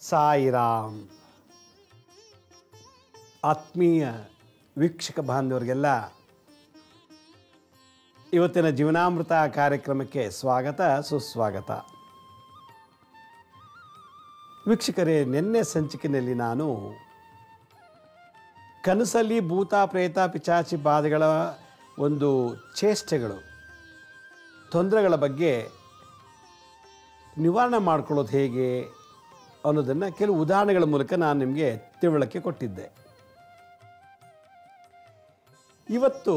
ಸಾಯಿರಾಮ್. ಆತ್ಮೀಯ ವೀಕ್ಷಕ ಬಾಂಧವರಿಗೆಲ್ಲ ಇವತ್ತಿನ ಜೀವನಾಮೃತ ಕಾರ್ಯಕ್ರಮಕ್ಕೆ ಸ್ವಾಗತ ಸುಸ್ವಾಗತ. ವೀಕ್ಷಕರೇ, ನಿನ್ನೆ ಸಂಚಿಕೆಯಲ್ಲಿ ನಾನು ಕನಸಲ್ಲಿ ಭೂತ ಪ್ರೇತ ಪಿಚಾಚಿ ಬಾಧೆಗಳ ಒಂದು ಚೇಷ್ಟೆಗಳು, ತೊಂದರೆಗಳ ಬಗ್ಗೆ ನಿವಾರಣೆ ಮಾಡ್ಕೊಳ್ಳೋದು ಹೇಗೆ ಅನ್ನೋದನ್ನು ಕೆಲವು ಉದಾಹರಣೆಗಳ ಮೂಲಕ ನಾನು ನಿಮಗೆ ತಿಳುವಳಿಕೆ ಕೊಟ್ಟಿದ್ದೆ. ಇವತ್ತು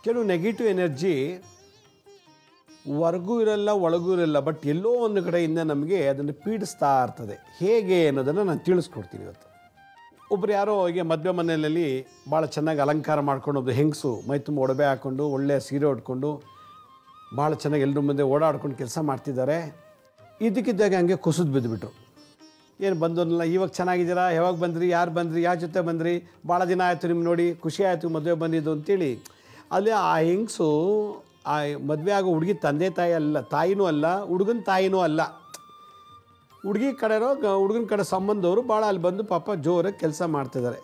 ಕೆಲವು ನೆಗೆಟಿವ್ ಎನರ್ಜಿ ಹೊರಗೂ ಇರಲ್ಲ ಒಳಗೂ ಇರಲ್ಲ, ಬಟ್ ಎಲ್ಲೋ ಒಂದು ಕಡೆಯಿಂದ ನಮಗೆ ಅದನ್ನು ಪೀಡಿಸ್ತಾ ಇರ್ತದೆ. ಹೇಗೆ ಅನ್ನೋದನ್ನು ನಾನು ತಿಳಿಸ್ಕೊಡ್ತೀನಿ. ಇವತ್ತು ಒಬ್ಬರು ಯಾರೋ ಹೀಗೆ ಮದುವೆ ಮನೆಯಲ್ಲಿ ಭಾಳ ಚೆನ್ನಾಗಿ ಅಲಂಕಾರ ಮಾಡ್ಕೊಂಡು ಒಬ್ಬರು ಹೆಂಗಸು ಮೈ ತುಂಬ ಒಡವೆ ಹಾಕ್ಕೊಂಡು ಒಳ್ಳೆಯ ಸೀರೆ ಉಟ್ಕೊಂಡು ಭಾಳ ಚೆನ್ನಾಗಿ ಎಲ್ಲರ ಮುಂದೆ ಓಡಾಡ್ಕೊಂಡು ಕೆಲಸ ಮಾಡ್ತಿದ್ದಾರೆ. ಇದಕ್ಕಿದ್ದಾಗ ಹಂಗೆ ಕುಸಿದು ಬಿದ್ದುಬಿಟ್ರು. ಏನು ಬಂದೋನಲ್ಲ, ಇವಾಗ ಚೆನ್ನಾಗಿದ್ದೀರಾ, ಯಾವಾಗ ಬಂದ್ರಿ, ಯಾರು ಬಂದ್ರಿ, ಯಾವ ಜೊತೆ ಬಂದ್ರಿ, ಭಾಳ ದಿನ ಆಯಿತು ನಿಮ್ಮ ನೋಡಿ, ಖುಷಿ ಆಯಿತು ಮದುವೆ ಬಂದಿದ್ದು ಅಂತೇಳಿ. ಅಲ್ಲಿ ಆ ಹೆಂಗಸು ಆ ಮದುವೆ ಆಗೋ ಹುಡುಗಿ ತಂದೆ ತಾಯಿ ಅಲ್ಲ, ತಾಯಿನೂ ಅಲ್ಲ, ಹುಡುಗನ ತಾಯಿನೂ ಅಲ್ಲ. ಹುಡುಗಿ ಕಡೆರೋ ಹುಡುಗನ ಕಡೆ ಸಂಬಂಧವರು ಭಾಳ ಅಲ್ಲಿ ಬಂದು ಪಾಪ ಜೋರಾಗಿ ಕೆಲಸ ಮಾಡ್ತಿದ್ದಾರೆ.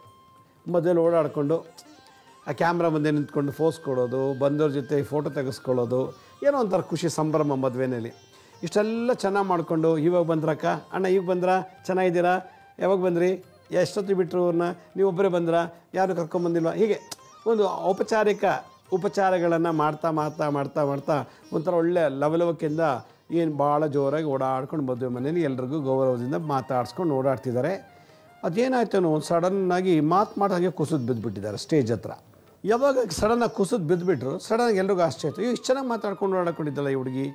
ಮದುವೆಲಿ ಓಡಾಡಿಕೊಂಡು ಆ ಕ್ಯಾಮ್ರಾ ಮುಂದೆ ನಿಂತ್ಕೊಂಡು ಫೋಸ್ ಕೊಡೋದು, ಬಂದವ್ರ ಜೊತೆ ಫೋಟೋ ತೆಗೆಸ್ಕೊಳ್ಳೋದು, ಏನೋ ಒಂಥರ ಖುಷಿ ಸಂಭ್ರಮ ಮದುವೆಯಲ್ಲಿ. ಇಷ್ಟೆಲ್ಲ ಚೆನ್ನಾಗಿ ಮಾಡಿಕೊಂಡು ಇವಾಗ ಬಂದ್ರಕ್ಕ, ಅಣ್ಣ ಈಗ ಬಂದ್ರ, ಚೆನ್ನಾಗಿದ್ದೀರಾ, ಯಾವಾಗ ಬಂದ್ರಿ, ಎಷ್ಟೊತ್ತಿಗೆ ಬಿಟ್ಟರು ಅವ್ರನ್ನ, ನೀವು ಒಬ್ಬರೇ ಬಂದ್ರಾ, ಯಾರು ಕರ್ಕೊಂಬಂದಿಲ್ವ, ಹೀಗೆ ಒಂದು ಉಪಚಾರಗಳನ್ನು ಮಾಡ್ತಾ ಮಾಡ್ತಾ ಮಾಡ್ತಾ ಮಾಡ್ತಾ ಒಂಥರ ಒಳ್ಳೆ ಲವಲವಿಕೆಯಿಂದ ಏನು ಭಾಳ ಜೋರಾಗಿ ಓಡಾಡ್ಕೊಂಡು ಮದುವೆ ಮನೇಲಿ ಎಲ್ರಿಗೂ ಗೌರವದಿಂದ ಮಾತಾಡ್ಸ್ಕೊಂಡು ಓಡಾಡ್ತಿದ್ದಾರೆ. ಅದೇನಾಯ್ತು ಒಂದು ಸಡನ್ನಾಗಿ ಹಾಗೆ ಕುಸಿದು ಬಿದ್ದುಬಿಟ್ಟಿದ್ದಾರೆ ಸ್ಟೇಜ್ ಹತ್ರ. ಯಾವಾಗ ಸಡನ್ನಾಗಿ ಕುಸಿದು ಬಿದ್ದುಬಿಟ್ರು, ಸಡನ್ನಾಗಿ ಎಲ್ರಿಗೂ ಆಶ್ಚರ್ಯ ಆಯಿತು. ಇಷ್ಟು ಚೆನ್ನಾಗಿ ಮಾತಾಡ್ಕೊಂಡು ಓಡಾಡ್ಕೊಂಡಿದ್ದಲ್ಲ ಈ ಹುಡುಗಿ,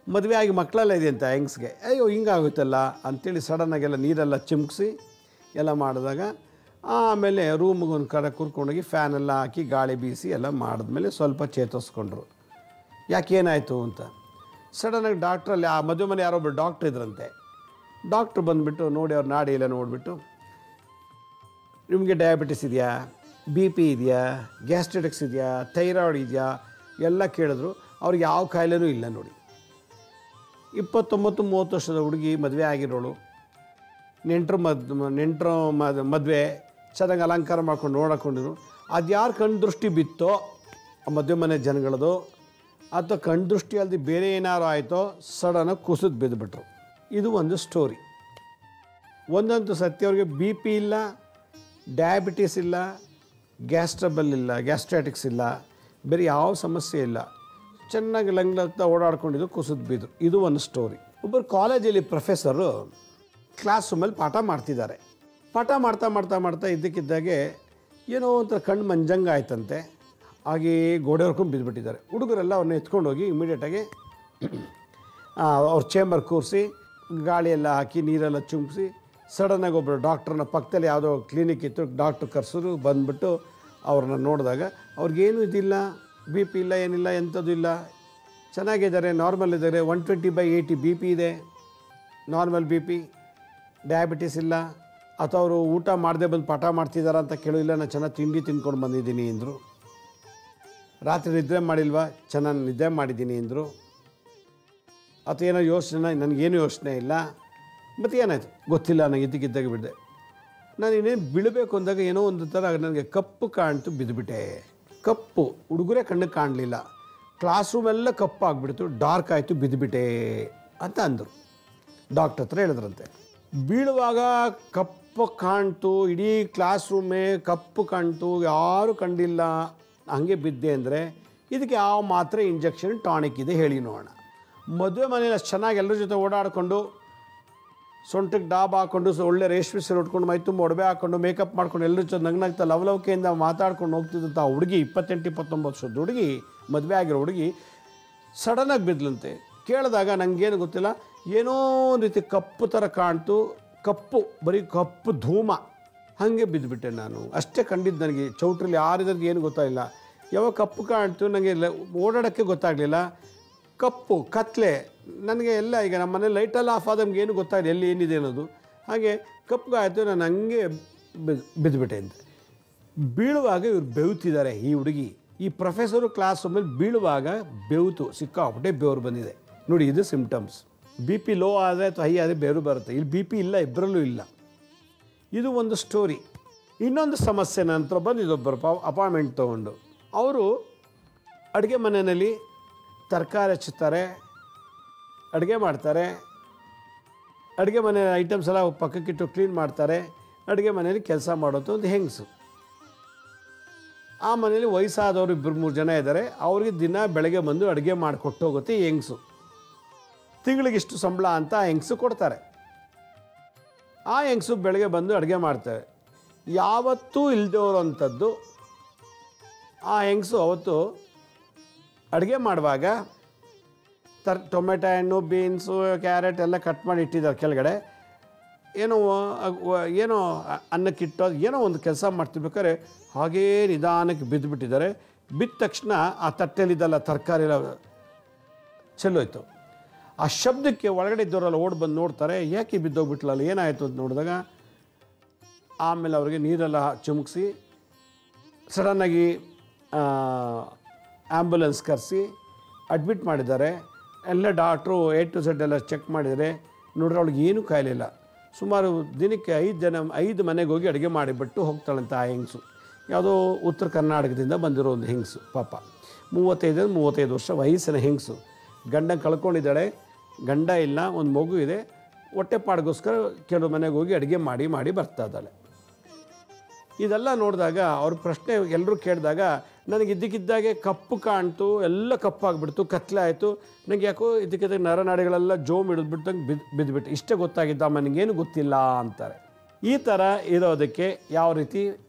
ಮದುವೆ ಆಗಿ ಮಕ್ಕಳೆಲ್ಲ ಇದೆ ಅಂತ ಹೆಂಗ್ಸ್ಗೆ, ಅಯ್ಯೋ ಹಿಂಗಾಗುತ್ತಲ್ಲ ಅಂಥೇಳಿ ಸಡನ್ನಾಗೆಲ್ಲ ನೀರೆಲ್ಲ ಚಿಮ್ಕಿಸಿ ಎಲ್ಲ ಮಾಡಿದಾಗ ಆಮೇಲೆ ರೂಮಿಗೆ ಒಂದು ಕಡೆ ಕೂರ್ಕೊಂಡೋಗಿ ಫ್ಯಾನೆಲ್ಲ ಹಾಕಿ ಗಾಳಿ ಬೀಸಿ ಎಲ್ಲ ಮಾಡಿದ್ಮೇಲೆ ಸ್ವಲ್ಪ ಚೇತರಿಸ್ಕೊಂಡ್ರು. ಯಾಕೇನಾಯಿತು ಅಂತ ಸಡನ್ನಾಗಿ ಡಾಕ್ಟ್ರಲ್ಲಿ, ಆ ಮದುವೆ ಮನೆ ಯಾರೊಬ್ಬರು ಡಾಕ್ಟ್ರ್ ಇದ್ರಂತೆ. ಡಾಕ್ಟ್ರು ಬಂದುಬಿಟ್ಟು ನೋಡಿ ಅವ್ರ ನಾಡಿ ಎಲ್ಲ ನೋಡಿಬಿಟ್ಟು, ನಿಮಗೆ ಡಯಾಬಿಟಿಸ್ ಇದೆಯಾ, ಬಿ ಪಿ ಇದೆಯಾ, ಗ್ಯಾಸ್ಟ್ರಿಟಿಕ್ಸ್ ಇದೆಯಾ, ಥೈರಾಯ್ಡ್ ಇದೆಯಾ ಎಲ್ಲ ಕೇಳಿದ್ರು. ಅವ್ರಿಗೆ ಯಾವ ಕಾಯಿಲೆನೂ ಇಲ್ಲ ನೋಡಿ. 29-30 ವರ್ಷದ ಹುಡುಗಿ ಮದುವೆ ಆಗಿರೋಳು, ನೆಂಟರು ಮದುವೆ ಚೆನ್ನಾಗಿ ಅಲಂಕಾರ ಮಾಡ್ಕೊಂಡು ನೋಡಕೊಂಡಿರು. ಅದು ಯಾರು ಕಣ್ಣು ದೃಷ್ಟಿ ಬಿತ್ತೋ ಆ ಮದುವೆ ಮನೆ ಜನಗಳದು, ಅಥವಾ ಕಣ್ಣು ದೃಷ್ಟಿ ಅಲ್ಲದೆ ಬೇರೆ ಏನಾರು ಆಯಿತೋ ಸಡನ್ನಾಗಿ ಕುಸಿದು ಬಿದ್ದುಬಿಟ್ರು. ಇದು ಒಂದು ಸ್ಟೋರಿ. ಒಂದಂತೂ ಸತ್ಯ, ಅವ್ರಿಗೆ ಬಿ ಪಿ ಇಲ್ಲ, ಡಯಾಬಿಟೀಸ್ ಇಲ್ಲ, ಗ್ಯಾಸ್ಟ್ರಬಲ್ ಇಲ್ಲ, ಗ್ಯಾಸ್ಟ್ರಾಟಿಕ್ಸ್ ಇಲ್ಲ, ಬೇರೆ ಯಾವ ಸಮಸ್ಯೆ ಇಲ್ಲ, ಚೆನ್ನಾಗಿ ಲಂಗ್ಲಗ್ತಾ ಓಡಾಡ್ಕೊಂಡಿದ್ದು ಕುಸಿದು ಬಿದ್ದು. ಇದು ಒಂದು ಸ್ಟೋರಿ. ಒಬ್ಬರು ಕಾಲೇಜಲ್ಲಿ ಪ್ರೊಫೆಸರು ಕ್ಲಾಸ್ ರೂಮಲ್ಲಿ ಪಾಠ ಮಾಡ್ತಿದ್ದಾರೆ. ಪಾಠ ಮಾಡ್ತಾ ಮಾಡ್ತಾ ಮಾಡ್ತಾ ಇದ್ದಕ್ಕಿದ್ದಾಗೆ ಏನೋ ಒಂಥರ ಕಣ್ಣು ಮಂಜಂಗ ಆಯ್ತಂತೆ. ಹಾಗೇ ಗೋಡೆ ಹೊರ್ಕೊಂಡು ಬಿದ್ದುಬಿಟ್ಟಿದ್ದಾರೆ. ಹುಡುಗರೆಲ್ಲ ಅವ್ರನ್ನ ಎತ್ಕೊಂಡೋಗಿ ಇಮಿಡಿಯೇಟಾಗಿ ಅವ್ರ ಚೇಂಬರ್ ಕೂರಿಸಿ ಗಾಳಿಯೆಲ್ಲ ಹಾಕಿ ನೀರೆಲ್ಲ ಚುಮ್ಮಿಸಿ ಸಡನ್ನಾಗಿ ಒಬ್ಬರು ಡಾಕ್ಟ್ರನ್ನ ಪಕ್ಕದಲ್ಲಿ ಯಾವುದೋ ಕ್ಲಿನಿಕ್ ಇತ್ತು, ಡಾಕ್ಟ್ರ್ ಕರೆಸಿದ್ರು. ಬಂದುಬಿಟ್ಟು ಅವ್ರನ್ನ ನೋಡಿದಾಗ ಅವ್ರಿಗೇನು ಇದಿಲ್ಲ, ಬಿ ಪಿ ಇಲ್ಲ, ಏನಿಲ್ಲ, ಎಂಥದ್ದು ಇಲ್ಲ, ಚೆನ್ನಾಗಿದ್ದಾರೆ, ನಾರ್ಮಲ್ ಇದ್ದಾರೆ. 120/80 ಬಿ ಪಿ ಇದೆ, ನಾರ್ಮಲ್ ಬಿ ಪಿ, ಡಯಾಬಿಟಿಸ್ ಇಲ್ಲ. ಅಥವಾ ಅವರು ಊಟ ಮಾಡದೆ ಬಂದು ಪಾಠ ಮಾಡ್ತಿದ್ದಾರೆ ಅಂತ ಕೇಳಿಲ್ಲ, ನಾನು ಚೆನ್ನಾಗಿ ತಿಂಡಿ ತಿಂದ್ಕೊಂಡು ಬಂದಿದ್ದೀನಿ ಅಂದರು. ರಾತ್ರಿ ನಿದ್ರೆ ಮಾಡಿಲ್ವಾ, ಚೆನ್ನಾಗಿ ನಿದ್ದೆ ಮಾಡಿದ್ದೀನಿ ಅಂದರು. ಅಥವಾ ಏನೋ ಯೋಚನೆ, ನನಗೇನು ಯೋಚನೆ ಇಲ್ಲ. ಮತ್ತು ಏನಾಯಿತು ಗೊತ್ತಿಲ್ಲ, ನನಗೆ ಇದ್ದಕ್ಕಿದ್ದಾಗ ಬಿದ್ದೆ. ನಾನು ಇನ್ನೇನು ಬೀಳಬೇಕು ಅಂದಾಗ ಏನೋ ಒಂದು ಥರ ನನಗೆ ಕಪ್ಪು ಕಾಣ್ತು, ಬಿದ್ದುಬಿಟ್ಟೆ. ಕಪ್ಪು, ಹುಡುಗರೇ ಕಣ್ಣಿಗೆ ಕಾಣಲಿಲ್ಲ, ಕ್ಲಾಸ್ ರೂಮೆಲ್ಲ ಕಪ್ಪು ಆಗಿಬಿಡ್ತು, ಡಾರ್ಕ್ ಆಯಿತು, ಬಿದ್ದುಬಿಟ್ಟೆ ಅಂತ ಅಂದರು. ಡಾಕ್ಟ್ರ್ ಹತ್ರ ಹೇಳಿದ್ರಂತೆ. ಬೀಳುವಾಗ ಕಪ್ಪು ಕಾಣ್ತು, ಇಡೀ ಕ್ಲಾಸ್ ರೂಮೇ ಕಪ್ಪು ಕಾಣ್ತು, ಯಾರೂ ಕಂಡಿಲ್ಲ, ಹಾಗೆ ಬಿದ್ದೆ ಅಂದರೆ ಇದಕ್ಕೆ ಯಾವ ಮಾತ್ರೆ, ಇಂಜೆಕ್ಷನ್, ಟಾನಿಕ್ ಇದೆ ಹೇಳಿ ನೋಡೋಣ. ಮದುವೆ ಮನೇಲಿ ಅಷ್ಟು ಚೆನ್ನಾಗಿ ಎಲ್ಲರ ಜೊತೆ ಓಡಾಡಿಕೊಂಡು ಸೊಂಟಕ್ಕೆ ಡಾಬ್ ಹಾಕ್ಕೊಂಡು ಒಳ್ಳೆ ರೇಷ್ಮೆ ಸೀರೆ ಉಟ್ಕೊಂಡು ಮೈ ತುಂಬ ಒಡವೆ ಹಾಕ್ಕೊಂಡು ಮೇಕಪ್ ಮಾಡ್ಕೊಂಡು ಎಲ್ಲರ ಜೊತೆ ನಗ್ನಗ್ತಾ ಲವಲವಿಕೆಯಿಂದ ಮಾತಾಡ್ಕೊಂಡು ಹೋಗ್ತಿದ್ದಂಥ ಹುಡುಗಿ, 28-29 ವರ್ಷದ ಹುಡುಗಿ, ಮದುವೆ ಆಗಿರೋ ಹುಡುಗಿ ಸಡನ್ನಾಗಿ ಬಿದ್ಲಂತೆ. ಕೇಳಿದಾಗ ನನಗೇನು ಗೊತ್ತಿಲ್ಲ, ಏನೋ ಒಂದು ರೀತಿ ಕಪ್ಪು ಥರ ಕಾಣ್ತು, ಕಪ್ಪು, ಬರೀ ಕಪ್ಪು ಧೂಮ, ಹಾಗೆ ಬಿದ್ದುಬಿಟ್ಟೆ ನಾನು. ಅಷ್ಟೇ ಕಂಡಿದ್ದು ನನಗೆ. ಚೌಟ್ರಲ್ಲಿ ಯಾರಿದ್ರಿಗೆ ಏನು ಗೊತ್ತಾಗಿಲ್ಲ. ಯಾವಾಗ ಕಪ್ಪು ಕಾಣ್ತು ನನಗೆ ಓಡಾಡೋಕ್ಕೆ ಗೊತ್ತಾಗಲಿಲ್ಲ. ಕಪ್ಪು ಕತ್ಲೆ ನನಗೆ ಎಲ್ಲ, ಈಗ ನಮ್ಮ ಮನೆ ಲೈಟೆಲ್ಲ ಆಫ್ ಆದ ನಮ್ಗೆ ಏನು ಗೊತ್ತಾಗಿದೆ ಎಲ್ಲಿ ಏನಿದೆ ಅನ್ನೋದು. ಹಾಗೆ ಕಪ್ಪಗಾಯಿತು, ನಾನು ಹಂಗೆ ಬಿದ್ದುಬಿಟ್ಟೆ ಅಂತ. ಬೀಳುವಾಗ ಇವ್ರು ಬೆವುತಿದ್ದಾರೆ. ಈ ಹುಡುಗಿ, ಈ ಪ್ರೊಫೆಸರು ಕ್ಲಾಸ್ ರೂಮಲ್ಲಿ ಬೀಳುವಾಗ ಬೆವುತು, ಸಿಕ್ಕಾಪಟ್ಟೆ ಬೆವರು ಬಂದಿದೆ ನೋಡಿ. ಇದು ಸಿಂಪ್ಟಮ್ಸ್. ಬಿ ಪಿ ಲೋ ಆದರೆ ಅಥವಾ ಹೈ ಆದರೆ ಬೇರು ಬರುತ್ತೆ. ಇಲ್ಲಿ ಬಿ ಪಿ ಇಲ್ಲ, ಇಬ್ಬರಲ್ಲೂ ಇಲ್ಲ. ಇದು ಒಂದು ಸ್ಟೋರಿ. ಇನ್ನೊಂದು ಸಮಸ್ಯೆ ನಂತರ ಬಂದು ಇದೊಬ್ಬರು ಅಪಾಯಿಂಟ್ಮೆಂಟ್ ತೊಗೊಂಡು ಅವರು ಅಡುಗೆ ಮನೆಯಲ್ಲಿ ತರಕಾರಿ ಹೆಚ್ಚುತ್ತಾರೆ, ಅಡುಗೆ ಮಾಡ್ತಾರೆ, ಅಡುಗೆ ಮನೆ ಐಟಮ್ಸ್ ಎಲ್ಲ ಪಕ್ಕಕ್ಕಿಟ್ಟು ಕ್ಲೀನ್ ಮಾಡ್ತಾರೆ. ಅಡುಗೆ ಮನೆಯಲ್ಲಿ ಕೆಲಸ ಮಾಡೋದು ಒಂದು ಹೆಂಗಸು. ಆ ಮನೇಲಿ ವಯಸ್ಸಾದವರು 2-3 ಜನ ಇದ್ದಾರೆ. ಅವ್ರಿಗೆ ದಿನ ಬೆಳಗ್ಗೆ ಬಂದು ಅಡುಗೆ ಮಾಡಿಕೊಟ್ಟು ಹೋಗುತ್ತೆ ಈ ಹೆಂಗಸು. ತಿಂಗಳಿಗಿಷ್ಟು ಸಂಬಳ ಅಂತ ಆ ಹೆಂಗಸು ಕೊಡ್ತಾರೆ. ಆ ಹೆಂಗಸು ಬೆಳಗ್ಗೆ ಬಂದು ಅಡುಗೆ ಮಾಡ್ತಾರೆ. ಯಾವತ್ತೂ ಇಲ್ಲದವರು ಅಂಥದ್ದು ಆ ಹೆಂಗಸು ಅವತ್ತು ಅಡುಗೆ ಮಾಡುವಾಗ ಟೊಮೆಟೊ ಹಣ್ಣು, ಬೀನ್ಸು, ಕ್ಯಾರೆಟ್ ಎಲ್ಲ ಕಟ್ ಮಾಡಿ ಇಟ್ಟಿದ್ದಾರೆ ಕೆಳಗಡೆ. ಏನೋ ಅನ್ನಕ್ಕಿಟ್ಟೋದು ಏನೋ ಒಂದು ಕೆಲಸ ಮಾಡ್ತಿರ್ಬೇಕಾದ್ರೆ ಹಾಗೇ ನಿಧಾನಕ್ಕೆ ಬಿದ್ದುಬಿಟ್ಟಿದ್ದಾರೆ. ಬಿದ್ದ ತಕ್ಷಣ ಆ ತಟ್ಟೆಲಿದ್ದಲ್ಲ ತರಕಾರಿ ಎಲ್ಲ ಚೆಲ್ಲೋಯ್ತು. ಆ ಶಬ್ದಕ್ಕೆ ಒಳಗಡೆ ಇದ್ದವರೆಲ್ಲ ಓಡಿ ಬಂದು ನೋಡ್ತಾರೆ, ಯಾಕೆ ಬಿದ್ದೋಗ್ಬಿಟ್ಲಲ್ಲ, ಏನಾಯಿತು ಅಂತ ನೋಡಿದಾಗ ಆಮೇಲೆ ಅವರಿಗೆ ನೀರೆಲ್ಲ ಚಿಮುಕಿಸಿ ಸಡನ್ನಾಗಿ ಆ್ಯಂಬುಲೆನ್ಸ್ ಕರೆಸಿ ಅಡ್ಮಿಟ್ ಮಾಡಿದ್ದಾರೆ. ಎಲ್ಲ ಡಾಕ್ಟ್ರು A to Z ಎಲ್ಲ ಚೆಕ್ ಮಾಡಿದರೆ ನೋಡ್ರೆ ಅವಳಿಗೆ ಏನೂ ಕಾಯಿಲೆ ಇಲ್ಲ. ಸುಮಾರು ದಿನಕ್ಕೆ 5 ಮನೆಗೆ ಹೋಗಿ ಅಡುಗೆ ಮಾಡಿಬಿಟ್ಟು ಹೋಗ್ತಾಳಂತ ಆ ಹೆಂಗಸು. ಯಾವುದೋ ಉತ್ತರ ಕರ್ನಾಟಕದಿಂದ ಬಂದಿರೋ ಒಂದು ಹೆಂಗಸು. ಪಾಪ 35 ವರ್ಷ ವಯಸ್ಸಿನ ಹೆಂಗಸು. ಗಂಡ ಕಳ್ಕೊಂಡಿದ್ದಾಳೆ, ಗಂಡ ಇಲ್ಲ, ಒಂದು ಮಗು ಇದೆ. ಹೊಟ್ಟೆಪಾಡಿಗೋಸ್ಕರ ಕೆಲವು ಮನೆಗೆ ಹೋಗಿ ಅಡುಗೆ ಮಾಡಿ ಬರ್ತಾ ಇದ್ದಾಳೆ. ಇದೆಲ್ಲ ನೋಡಿದಾಗ ಅವ್ರ ಪ್ರಶ್ನೆ ಎಲ್ಲರೂ ಕೇಳಿದಾಗ ನನಗೆ ಇದ್ದಕ್ಕಿದ್ದಾಗೆ ಕಪ್ಪು ಕಾಣ್ತು, ಎಲ್ಲ ಕಪ್ಪಾಗಿಬಿಡ್ತು, ಕತ್ಲೆ ಆಯಿತು. ನನಗೆ ಯಾಕೋ ಇದಕ್ಕಿದ್ದಾಗ ನರನಾಡಿಗಳೆಲ್ಲ ಜೋಮ್ ಹಿಡಿದ್ಬಿಟ್ಟಂಗೆ ಬಿದ್ದುಬಿಟ್ಟು ಇಷ್ಟೇ ಗೊತ್ತಾಗಿದ್ದ, ನನಗೇನು ಗೊತ್ತಿಲ್ಲ ಅಂತಾರೆ. ಈ ಥರ ಇರೋದಕ್ಕೆ ಯಾವ ರೀತಿ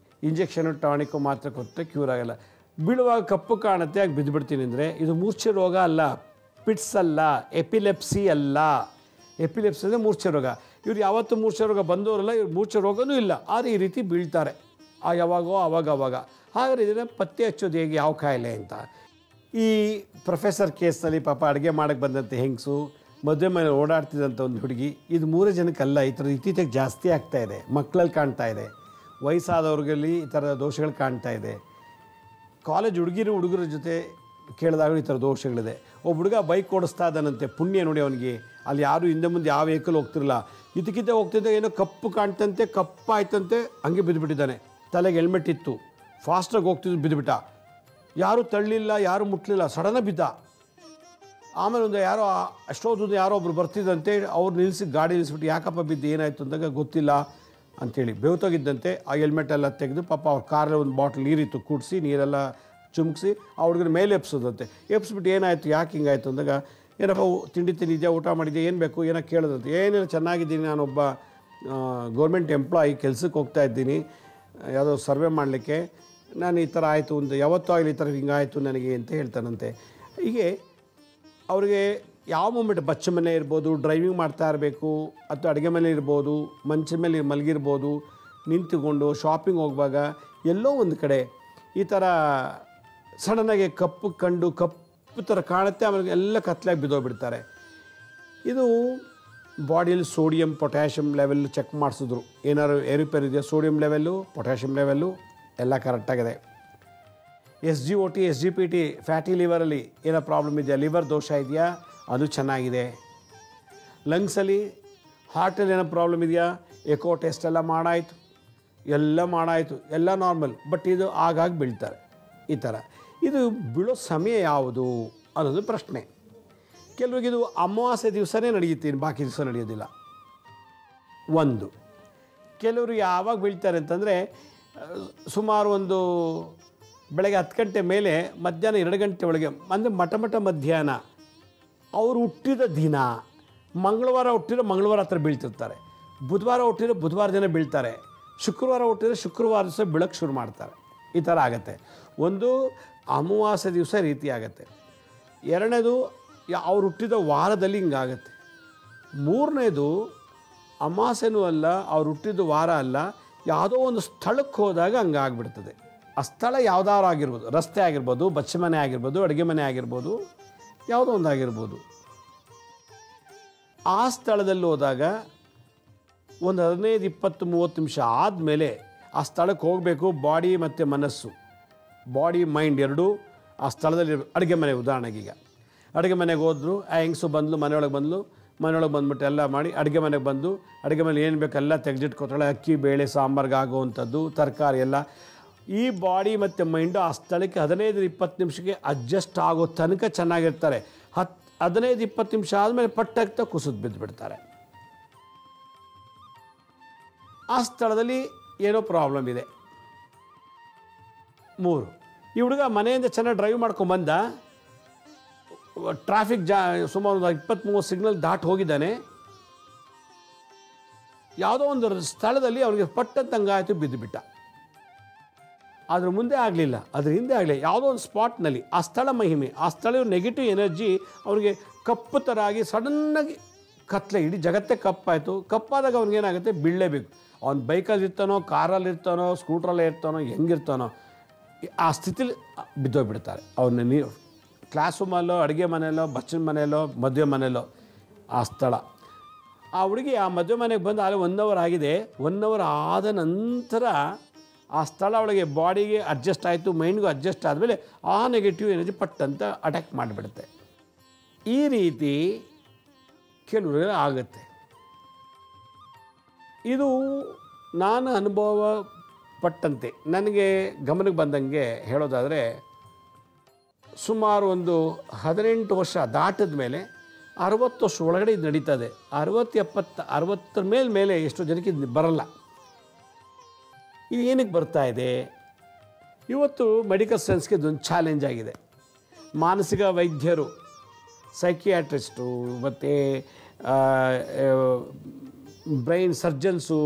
ಇಂಜೆಕ್ಷನು ಟಾನಿಕ್ಕು ಮಾತ್ರ ಕೊಟ್ಟರೆ ಕ್ಯೂರ್ ಆಗಲ್ಲ. ಬೀಳುವಾಗ ಕಪ್ಪು ಕಾಣುತ್ತೆ ಆಗಿ ಬಿದ್ದುಬಿಡ್ತೀನಿ ಅಂದರೆ ಇದು ಮೂರ್ಛೆ ರೋಗ ಅಲ್ಲ, ಪಿಟ್ಸ್ ಅಲ್ಲ, ಎಪಿಲೆಪ್ಸಿ ಅಲ್ಲ. ಎಪಿಲೆಪ್ಸಿ ಅಂದರೆ ಮೂರ್ಛೆ ರೋಗ. ಇವ್ರು ಯಾವತ್ತೂ ಮೂರ್ಛೆ ರೋಗ ಬಂದವರಲ್ಲ, ಇವ್ರು ಮೂರ್ಛೆ ರೋಗನೂ ಇಲ್ಲ, ಆದರೆ ಈ ರೀತಿ ಬೀಳ್ತಾರೆ ಯಾವಾಗೋ ಅವಾಗ. ಹಾಗಾದ್ರೆ ಇದನ್ನು ಪತ್ತೆ ಹಚ್ಚೋದು ಹೇಗೆ, ಯಾವ ಕಾಯಿಲೆ ಅಂತ. ಈ ಪ್ರೊಫೆಸರ್ ಕೇಸ್ನಲ್ಲಿ ಪಾಪ ಅಡುಗೆ ಮಾಡೋಕ್ಕೆ ಬಂದಂತೆ ಹೆಂಗಸು, ಮದುವೆ ಮನೆ ಓಡಾಡ್ತಿದ್ದಂಥ ಒಂದು ಹುಡುಗಿ, ಇದು 3 ಜನಕ್ಕಲ್ಲ, ಈ ಥರ ಇತ್ತೀಚೆಗೆ ಜಾಸ್ತಿ ಆಗ್ತಾ ಇದೆ. ಮಕ್ಕಳಲ್ಲಿ ಕಾಣ್ತಾ ಇದೆ, ವಯಸ್ಸಾದವ್ರಲ್ಲಿ ಈ ಥರ ದೋಷಗಳು ಕಾಣ್ತಾ ಇದೆ. ಕಾಲೇಜ್ ಹುಡುಗರ ಜೊತೆ ಕೇಳಿದಾಗ ಈ ಥರ ದೋಷಗಳಿದೆ. ಒಬ್ಬ ಹುಡುಗ ಬೈಕ್ ಓಡಿಸ್ತಾ ಇದ್ದಾನಂತೆ, ಪುಣ್ಯ ನೋಡಿ ಅವನಿಗೆ, ಅಲ್ಲಿ ಯಾರು ಹಿಂದೆ ಮುಂದೆ ಯಾವ ವೆಹಿಕಲ್ ಹೋಗ್ತಿರಲ್ಲ, ಇದಕ್ಕಿದ್ದ ಹೋಗ್ತಿದ್ದ ಏನೋ ಕಪ್ಪು ಕಾಣ್ತಂತೆ, ಕಪ್ಪಾಯ್ತಂತೆ, ಹಂಗೆ ಬಿದ್ದುಬಿಟ್ಟಿದ್ದಾನೆ. ತಲೆಗೆ ಹೆಲ್ಮೆಟ್ ಇತ್ತು, ಫಾಸ್ಟಾಗಿ ಹೋಗ್ತಿದ್ದು ಬಿದ್ದುಬಿಟ್ಟ. ಯಾರೂ ತಳ್ಳಿಲ್ಲ, ಯಾರೂ ಮುಟ್ಟಲಿಲ್ಲ, ಸಡನ್ನಾಗಿ ಬಿದ್ದ. ಆಮೇಲೆ ಒಂದು ಯಾರೋ ಒಬ್ಬರು ಬರ್ತಿದ್ದಂತೆ, ಅವ್ರು ಗಾಡಿ ನಿಲ್ಲಿಸ್ಬಿಟ್ಟು ಯಾಕಪ್ಪ ಬಿದ್ದು, ಏನಾಯಿತು ಅಂದಾಗ ಗೊತ್ತಿಲ್ಲ ಅಂಥೇಳಿ ಬೆವತೋಗಿದ್ದಂತೆ. ಆ ಹೆಲ್ಮೆಟೆಲ್ಲ ತೆಗೆದು ಪಾಪ ಅವ್ರ ಕಾರಲ್ಲಿ ಒಂದು ಬಾಟ್ಲ್ ನೀರಿತ್ತು, ಕೂಡಿಸಿ ನೀರೆಲ್ಲ ಚುಮ್ಕಿಸಿ ಆ ಹುಡುಗನ ಮೇಲೆ ಎಪ್ಸೋದಂತೆ. ಎಪ್ಸ್ಬಿಟ್ಟು ಏನಾಯಿತು, ಯಾಕೆ ಹಿಂಗಾಯ್ತು ಅಂದಾಗ, ಏನಪ್ಪ ತಿಂಡಿ ತಿಂದಿದ್ಯಾ, ಊಟ ಮಾಡಿದ್ಯಾ, ಏನು ಬೇಕು ಏನೋ ಕೇಳೋದಂತೆ. ಏನಿಲ್ಲ, ಚೆನ್ನಾಗಿದ್ದೀನಿ, ನಾನೊಬ್ಬ ಗೌರ್ಮೆಂಟ್ ಎಂಪ್ಲಾಯಿ, ಕೆಲಸಕ್ಕೆ ಹೋಗ್ತಾ ಇದ್ದೀನಿ, ಯಾವುದೋ ಸರ್ವೆ ಮಾಡಲಿಕ್ಕೆ, ನಾನು ಈ ಥರ ಆಯಿತು ಅಂತ, ಯಾವತ್ತೂ ಆಗಲಿ ಈ ಥರ ಹಿಂಗಾಯಿತು ನನಗೆ ಅಂತ ಹೇಳ್ತಾನಂತೆ. ಹೀಗೆ ಅವ್ರಿಗೆ ಯಾವ ಮೂಮೆಂಟ್, ಬಚ್ಚ ಮನೆ ಇರ್ಬೋದು, ಡ್ರೈವಿಂಗ್ ಮಾಡ್ತಾ ಇರಬೇಕು, ಅಥವಾ ಅಡುಗೆ ಮನೆ ಇರ್ಬೋದು, ಮಂಚದ ಮೇಲೆ ಮಲಗಿರ್ಬೋದು, ನಿಂತುಕೊಂಡು ಶಾಪಿಂಗ್ ಹೋಗುವಾಗ ಎಲ್ಲೋ ಒಂದು ಕಡೆ ಈ ಥರ ಸಡನ್ನಾಗಿ ಕಪ್ಪು ಥರ ಕಾಣುತ್ತೆ. ಆಮೇಲೆ ಎಲ್ಲ ಕತ್ಲಾಗಿ ಬಿದ್ದೋಗ್ಬಿಡ್ತಾರೆ. ಇದು ಬಾಡಿಯಲ್ಲಿ ಸೋಡಿಯಂ ಪೊಟ್ಯಾಷಿಯಮ್ ಲೆವೆಲ್ ಚೆಕ್ ಮಾಡಿಸಿದ್ರು, ಏನಾದ್ರು ಏರುಪೇರು ಇದೆಯಾ, ಸೋಡಿಯಂ ಲೆವೆಲ್ಲು, ಪೊಟ್ಯಾಷಿಯಮ್ ಲೆವೆಲ್ಲು ಎಲ್ಲ ಕರೆಕ್ಟಾಗಿದೆ. SGOT SGPT ಫ್ಯಾಟಿ ಲಿವರಲ್ಲಿ ಏನೋ ಪ್ರಾಬ್ಲಮ್ ಇದೆಯಾ, ಲಿವರ್ ದೋಷ ಇದೆಯಾ, ಅದು ಚೆನ್ನಾಗಿದೆ. ಲಂಗ್ಸಲ್ಲಿ ಹಾರ್ಟಲ್ಲಿ ಏನೋ ಪ್ರಾಬ್ಲಮ್ ಇದೆಯಾ, ಎಕೋ ಟೆಸ್ಟ್ ಎಲ್ಲ ಮಾಡಾಯಿತು, ಎಲ್ಲ ನಾರ್ಮಲ್. ಬಟ್ ಇದು ಆಗಾಗ ಬೀಳ್ತಾರೆ. ಈ ಥರ ಇದು ಬೀಳೋ ಸಮಯ ಯಾವುದು ಅನ್ನೋದು ಪ್ರಶ್ನೆ. ಕೆಲವರಿಗೆ ಇದು ಅಮಾವಾಸ್ಯೆ ದಿವಸನೇ ನಡೆಯುತ್ತೀನಿ, ಬಾಕಿ ದಿವಸ ನಡೆಯೋದಿಲ್ಲ. ಒಂದು ಕೆಲವರು ಯಾವಾಗ ಬೀಳ್ತಾರೆ ಅಂತಂದರೆ, ಸುಮಾರು ಒಂದು ಬೆಳಗ್ಗೆ 10 ಗಂಟೆ ಮೇಲೆ ಮಧ್ಯಾಹ್ನ 2 ಗಂಟೆ ಒಳಗೆ, ಅಂದರೆ ಮಠ ಮಧ್ಯಾಹ್ನ ಅವರು ಹುಟ್ಟಿದ ದಿನ, ಮಂಗಳವಾರ ಹುಟ್ಟಿರೋ ಮಂಗಳವಾರ ಹತ್ರ ಬೀಳ್ತಿರ್ತಾರೆ, ಬುಧವಾರ ಹುಟ್ಟಿರೋ ಬುಧವಾರ ದಿನ ಬೀಳ್ತಾರೆ, ಶುಕ್ರವಾರ ಹುಟ್ಟಿರೋ ಶುಕ್ರವಾರ ದಿವಸ ಬೀಳಕ್ಕೆ ಶುರು ಮಾಡ್ತಾರೆ. ಈ ಥರ ಆಗುತ್ತೆ. ಒಂದು ಅಮಾವಾಸ್ಯೆ ದಿವಸ ರೀತಿ ಆಗುತ್ತೆ. ಎರಡನೇದು ಅವ್ರು ಹುಟ್ಟಿದ ವಾರದಲ್ಲಿ ಹಿಂಗಾಗತ್ತೆ. ಮೂರನೇದು ಅಮಾವಾಸ್ಯೆನೂ ಅಲ್ಲ, ಅವ್ರು ಹುಟ್ಟಿದ ವಾರ ಅಲ್ಲ, ಯಾವುದೋ ಒಂದು ಸ್ಥಳಕ್ಕೆ ಹೋದಾಗ ಹಂಗಾಗ್ಬಿಡ್ತದೆ. ಆ ಸ್ಥಳ ಯಾವುದಾದ್ರು ಆಗಿರ್ಬೋದು, ರಸ್ತೆ ಆಗಿರ್ಬೋದು, ಬಚ್ಚ ಮನೆ ಆಗಿರ್ಬೋದು, ಅಡುಗೆ ಮನೆ ಆಗಿರ್ಬೋದು, ಯಾವುದೋ ಒಂದು ಆಗಿರ್ಬೋದು. ಆ ಸ್ಥಳದಲ್ಲಿ ಹೋದಾಗ ಒಂದು 15, 20, 30 ನಿಮಿಷ ಆದಮೇಲೆ ಆ ಸ್ಥಳಕ್ಕೆ ಹೋಗಬೇಕು. ಬಾಡಿ ಮತ್ತು ಮನಸ್ಸು, ಬಾಡಿ ಮೈಂಡ್ ಎರಡೂ ಆ ಸ್ಥಳದಲ್ಲಿ. ಅಡುಗೆ ಮನೆ ಉದಾಹರಣೆಗೆ, ಈಗ ಅಡುಗೆ ಮನೆಗೆ ಹೋದ್ರು, ಆ ಹೆಂಗಸು ಬಂದಳು, ಮನೆಯೊಳಗೆ ಬಂದಳು, ಮನೆಯೊಳಗೆ ಬಂದ್ಬಿಟ್ಟು ಎಲ್ಲ ಮಾಡಿ ಅಡುಗೆ ಮನೆಗೆ ಬಂದು ಅಡುಗೆ ಮನೆ ಏನು ಬೇಕೆಲ್ಲ ತೆಗೆದಿಟ್ಕೊತಾಳೆ. ಅಕ್ಕಿ ಬೇಳೆ ಸಾಂಬಾರ್ಗೆ ಆಗುವಂಥದ್ದು ತರಕಾರಿ ಎಲ್ಲ. ಈ ಬಾಡಿ ಮತ್ತು ಮೈಂಡು ಆ ಸ್ಥಳಕ್ಕೆ 15-20 ನಿಮಿಷಕ್ಕೆ ಅಡ್ಜಸ್ಟ್ ಆಗೋ ತನಕ ಚೆನ್ನಾಗಿರ್ತಾರೆ. 15-20 ನಿಮಿಷ ಆದಮೇಲೆ ಪಟ್ಟಾಗ್ತಾ ಕುಸಿದು ಬಿದ್ದುಬಿಡ್ತಾರೆ. ಆ ಸ್ಥಳದಲ್ಲಿ ಏನೋ ಪ್ರಾಬ್ಲಮ್ ಇದೆ. 3, ಈ ಹುಡುಗ ಮನೆಯಿಂದ ಚೆನ್ನಾಗಿ ಡ್ರೈವ್ ಮಾಡ್ಕೊಂಬಂದ, ಟ್ರಾಫಿಕ್ ಸುಮಾರು 20-30 ಸಿಗ್ನಲ್ ದಾಟಿ ಹೋಗಿದ್ದಾನೆ. ಯಾವುದೋ ಒಂದು ಸ್ಥಳದಲ್ಲಿ ಅವನಿಗೆ ಪಟ್ಟಂತಂಗಾಯಿತು, ಬಿದ್ದುಬಿಟ್ಟ. ಅದ್ರ ಮುಂದೆ ಆಗಲಿಲ್ಲ, ಅದ್ರ ಹಿಂದೆ ಆಗಲಿಲ್ಲ, ಯಾವುದೋ ಒಂದು ಸ್ಪಾಟ್ನಲ್ಲಿ ಆ ಸ್ಥಳ ಮಹಿಮೆ, ಆ ಸ್ಥಳ ನೆಗೆಟಿವ್ ಎನರ್ಜಿ ಅವನಿಗೆ ಕಪ್ಪು ಥರ ಆಗಿ ಸಡನ್ನಾಗಿ ಕತ್ಲೆ, ಇಡೀ ಜಗತ್ತೇ ಕಪ್ಪಾಯಿತು. ಕಪ್ಪಾದಾಗ ಅವ್ನಿಗೇನಾಗುತ್ತೆ, ಬೀಳಲೇಬೇಕು. ಅವ್ನು ಬೈಕಲ್ಲಿ ಇರ್ತಾನೋ, ಕಾರಲ್ಲಿ ಇರ್ತಾನೋ, ಸ್ಕೂಟ್ರಲ್ಲೇ ಇರ್ತಾನೋ, ಹೆಂಗಿರ್ತಾನೋ ಆ ಸ್ಥಿತಿಲಿ ಬಿದ್ದೋಗ್ಬಿಡ್ತಾರೆ. ಅವನ್ನ ನೀವು ಕ್ಲಾಸ್ ರೂಮಲ್ಲೋ, ಅಡುಗೆ ಮನೆಯಲ್ಲೋ, ಬಚ್ಚನ ಮನೆಯಲ್ಲೋ, ಮದುವೆ ಮನೆಯಲ್ಲೋ ಆ ಸ್ಥಳ. ಆ ಹುಡುಗಿ ಆ ಮದುವೆ ಮನೆಗೆ ಬಂದು ಅಲ್ಲಿ 1 ಅವರ್ ಆಗಿದೆ. 1 ಅವರ್ ಆದ ನಂತರ ಆ ಸ್ಥಳ ಒಳಗೆ ಬಾಡಿಗೆ ಅಡ್ಜಸ್ಟ್ ಆಯಿತು, ಮೈಂಡ್ಗೂ ಅಡ್ಜಸ್ಟ್ ಆದಮೇಲೆ ಆ ನೆಗೆಟಿವ್ ಎನರ್ಜಿ ಪಟ್ಟಂತ ಅಟ್ಯಾಕ್ ಮಾಡಿಬಿಡುತ್ತೆ. ಈ ರೀತಿ ಕೆಲವರು ಆಗುತ್ತೆ. ಇದು ನಾನು ಅನುಭವ ಪಟ್ಟಂತೆ ನನಗೆ ಗಮನಕ್ಕೆ ಬಂದಂಗೆ ಹೇಳೋದಾದರೆ, ಸುಮಾರು ಒಂದು 18 ವರ್ಷ ದಾಟಿದ ಮೇಲೆ 60 ವರ್ಷ ಒಳಗಡೆ ಇದು ನಡೀತದೆ. 60-70 ಮೇಲೆ ಎಷ್ಟೋ ಜನಕ್ಕೆ ಇದು ಬರಲ್ಲ. ಇದು ಏನಕ್ಕೆ ಬರ್ತಾ ಇದೆ? ಇವತ್ತು ಮೆಡಿಕಲ್ ಸೈನ್ಸ್ಗೆ ಇದೊಂದು ಚಾಲೆಂಜ್ ಆಗಿದೆ. ಮಾನಸಿಕ ವೈದ್ಯರು, ಸೈಕಿಯಾಟ್ರಿಸ್ಟು ಮತ್ತು ಬ್ರೈನ್ ಸರ್ಜನ್ಸು,